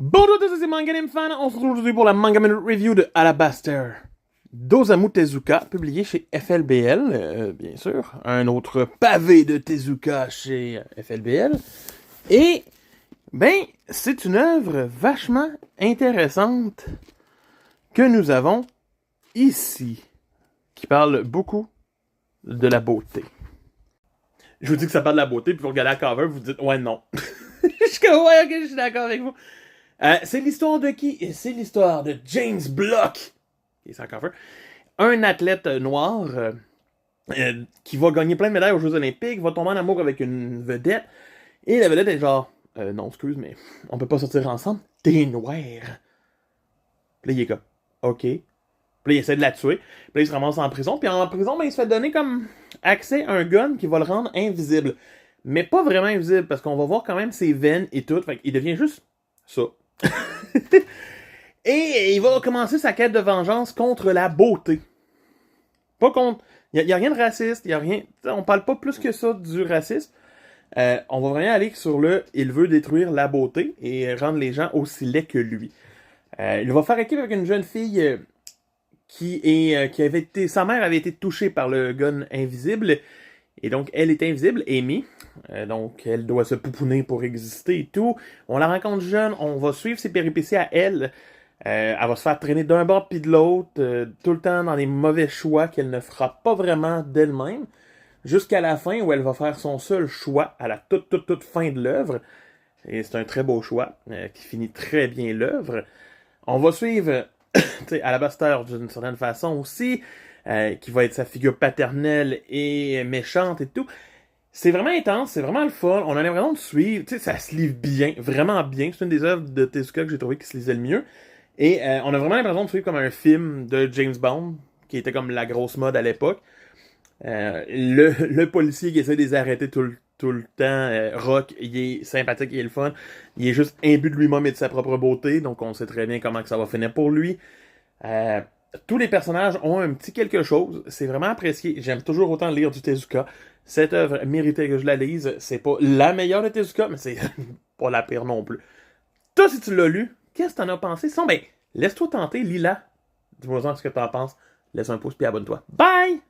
Bonjour à tous, c'est Manganim Fan. On se retrouve aujourd'hui pour la Manga Minute Review de Alabaster d'Osamu Tezuka, publié chez FLBL, bien sûr. Un autre pavé de Tezuka chez FLBL. Et, c'est une œuvre vachement intéressante que nous avons ici, qui parle beaucoup de la beauté. Je vous dis que ça parle de la beauté, puis vous regardez la cover, vous dites « Ouais, non. » Je suis comme « Ouais, ok, je suis d'accord avec vous. » C'est l'histoire de qui? C'est l'histoire de James Block, qui est sans cover. Un athlète noir qui va gagner plein de médailles aux Jeux Olympiques, va tomber en amour avec une vedette, et la vedette est genre non, excuse, mais on peut pas sortir ensemble. T'es noir. Puis là, il est comme ok. Puis là, il essaie de la tuer. Puis là, il se ramasse en prison. Puis en prison, il se fait donner comme accès à un gun qui va le rendre invisible. Mais pas vraiment invisible, parce qu'on va voir quand même ses veines et tout. Fait qu'il devient juste ça. Et il va commencer sa quête de vengeance contre la beauté. Pas contre... Il n'y a rien de raciste, il y a rien... On parle pas plus que ça du racisme. On va vraiment aller sur le... Il veut détruire la beauté et rendre les gens aussi laids que lui. Il va faire équipe avec une jeune fille qui avait été... Sa mère avait été touchée par le gun invisible. Et donc, elle est invisible, Amy. Donc, elle doit se pouponner pour exister et tout. On la rencontre jeune, on va suivre ses péripéties à elle. Elle va se faire traîner d'un bord puis de l'autre, tout le temps dans des mauvais choix qu'elle ne fera pas vraiment d'elle-même. Jusqu'à la fin où elle va faire son seul choix à la toute fin de l'œuvre. Et c'est un très beau choix qui finit très bien l'œuvre. On va suivre Alabaster d'une certaine façon aussi. Qui va être sa figure paternelle et méchante et tout. C'est vraiment intense, c'est vraiment le fun. On a l'impression de suivre, ça se lit bien, vraiment bien. C'est une des œuvres de Tezuka que j'ai trouvé qui se lisait le mieux. Et on a vraiment l'impression de suivre comme un film de James Bond, qui était comme la grosse mode à l'époque. Le policier qui essaie de les arrêter tout le temps, Rock, il est sympathique, il est le fun. Il est juste imbu de lui-même et de sa propre beauté, donc on sait très bien comment que ça va finir pour lui. Tous les personnages ont un petit quelque chose. C'est vraiment apprécié. J'aime toujours autant lire du Tezuka. Cette œuvre méritait que je la lise. C'est pas la meilleure de Tezuka, mais c'est pas la pire non plus. Toi, si tu l'as lu, qu'est-ce que t'en as pensé? Sinon, laisse-toi tenter, lis-la. Dis-moi ce que t'en penses. Laisse un pouce puis abonne-toi. Bye!